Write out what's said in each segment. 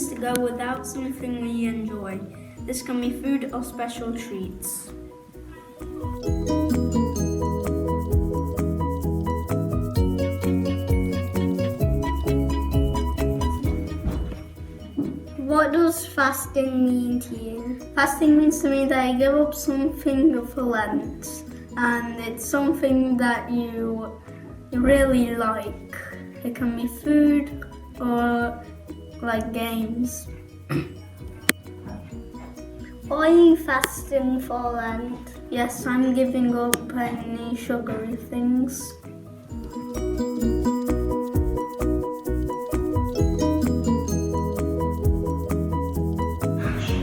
needs to go without something we enjoy. This can be food or special treats. What does fasting mean to you? Fasting means to me that I give up something for Lent, and it's something that you really like. It can be food or like games. Are you fasting for Lent? Yes, I'm giving up any sugary things.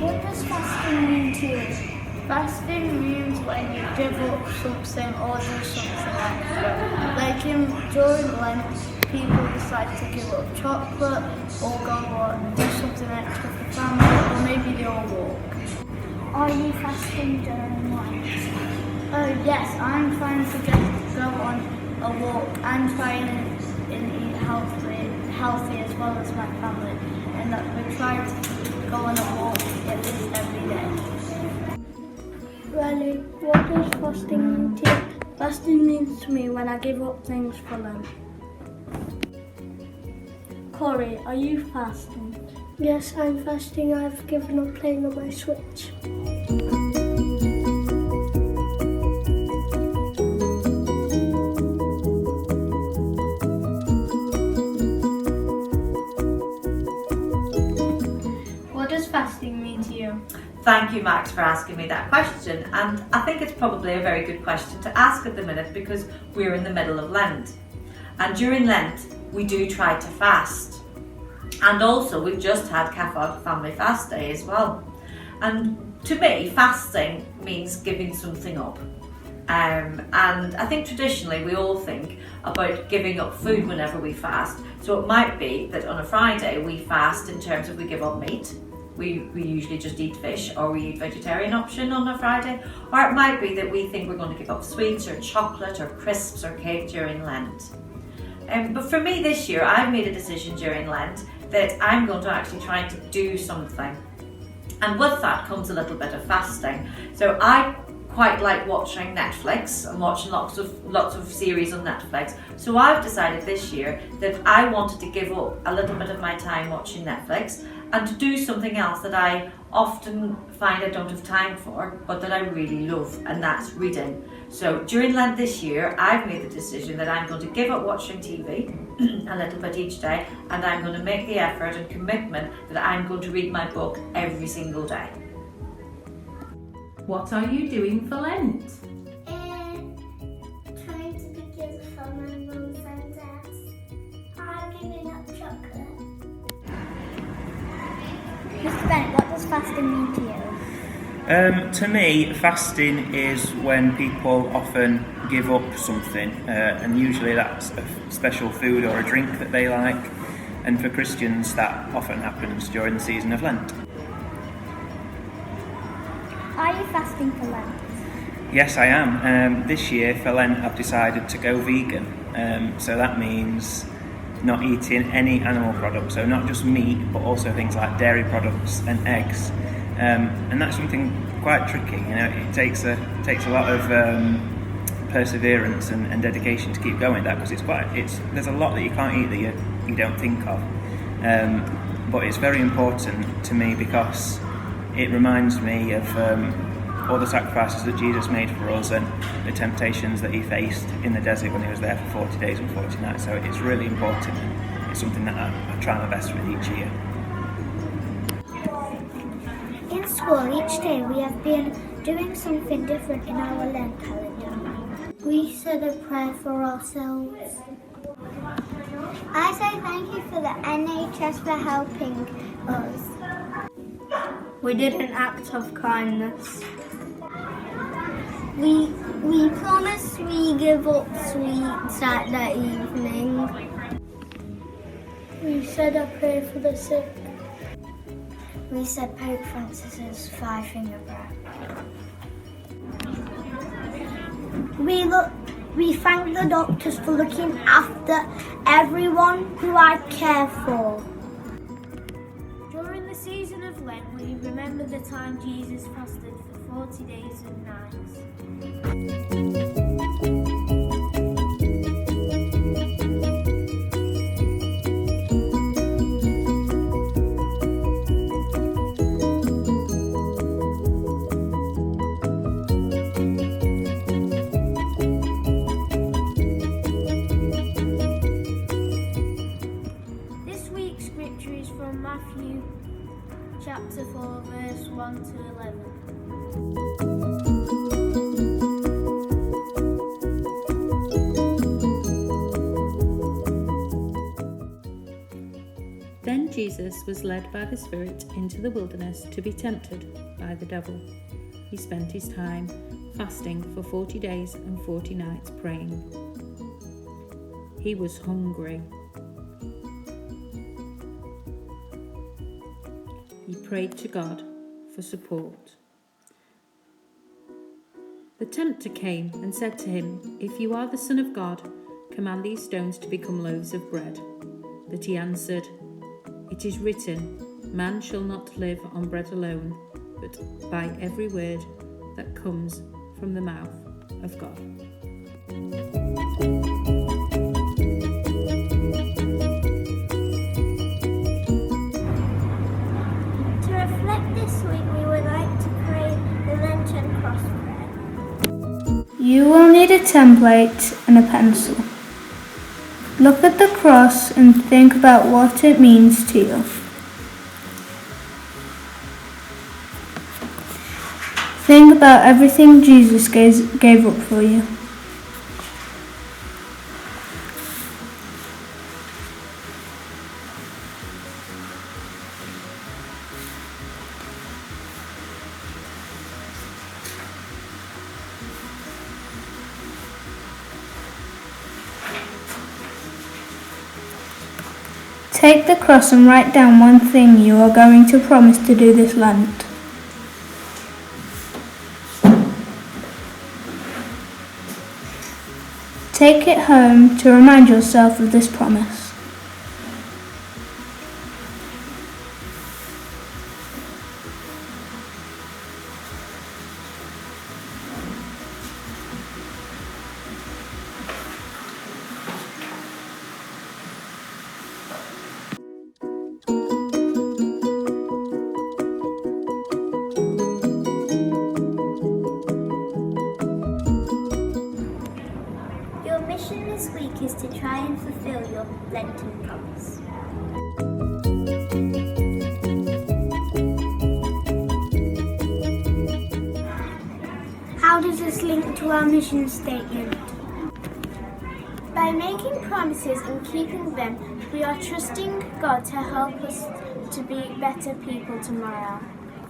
What does fasting mean to you? Fasting means when you give up something or do something extra. Like during Lent, people decide to give up chocolate or go and do something extra for family, or maybe they all walk. Are you fasting during Lent? Oh yes, I'm trying to just go on a walk and try and eat healthy as well as my family, and that we try to go on a walk at least every day. Riley, what does fasting mean to you? Fasting means to me when I give up things for Lent. Corey, are you fasting? Yes, I'm fasting. I've given up playing on my Switch. What does fasting mean to you? Thank you, Max, for asking me that question, and I think it's probably a very good question to ask at the minute because we're in the middle of Lent, and during Lent we do try to fast, and also we've just had CAFOG Family Fast Day as well, and to me fasting means giving something up, and I think traditionally we all think about giving up food whenever we fast. So it might be that on a Friday we fast in terms of we give up meat. We usually just eat fish, or we eat vegetarian option on a Friday. Or it might be that we think we're going to give up sweets or chocolate or crisps or cake during Lent. But for me this year, I've made a decision during Lent that I'm going to actually try to do something. And with that comes a little bit of fasting. So I quite like watching Netflix and watching lots of series on Netflix. So I've decided this year that I wanted to give up a little bit of my time watching Netflix and to do something else that I often find I don't have time for, but that I really love, and that's reading. So during Lent this year, I've made the decision that I'm going to give up watching TV a little bit each day, and I'm going to make the effort and commitment that I'm going to read my book every single day. What are you doing for Lent? Trying to be good for my mum and dad. I'm giving up chocolate. Mr. Bennett, what does fasting mean to you? To me, fasting is when people often give up something, and usually that's a special food or a drink that they like. And for Christians, that often happens during the season of Lent. Are you fasting for Lent? Yes, I am. This year for Lent, I've decided to go vegan. So that means not eating any animal products, so not just meat, but also things like dairy products and eggs. And that's something quite tricky. You know, it takes a lot of perseverance and dedication to keep going. That because there's a lot that you can't eat that you don't think of. But it's very important to me because it reminds me of all the sacrifices that Jesus made for us and the temptations that he faced in the desert when he was there for 40 days and 40 nights. So it's really important, and it's something that I try my best with each year. In school, each day we have been doing something different in our Lent calendar. We said a prayer for ourselves. I say thank you for the NHS for helping us. We did an act of kindness. We promised we give up sweets at the evening. We said a prayer for the sick. We said Pope Francis's five-finger prayer. We thank the doctors for looking after everyone who I care for. During the season of Lent, we remember the time Jesus fasted for 40 days and nights. This week's scripture is from Matthew chapter 4, verse 1 to 11. Then Jesus was led by the Spirit into the wilderness to be tempted by the devil. He spent his time fasting for 40 days and 40 nights praying. He was hungry. He prayed to God for support. The tempter came and said to him, "If you are the Son of God, command these stones to become loaves of bread." But he answered, "It is written, man shall not live on bread alone, but by every word that comes from the mouth of God." To reflect this week, we would like to pray the Lenten cross prayer. You will need a template and a pencil. Look at the cross and think about what it means to you. Think about everything Jesus gave up for you. Take the cross and write down one thing you are going to promise to do this Lent. Take it home to remind yourself of this promise. Your mission this week is to try and fulfill your Lenten promise. How does this link to our mission statement? By making promises and keeping them, we are trusting God to help us to be better people tomorrow.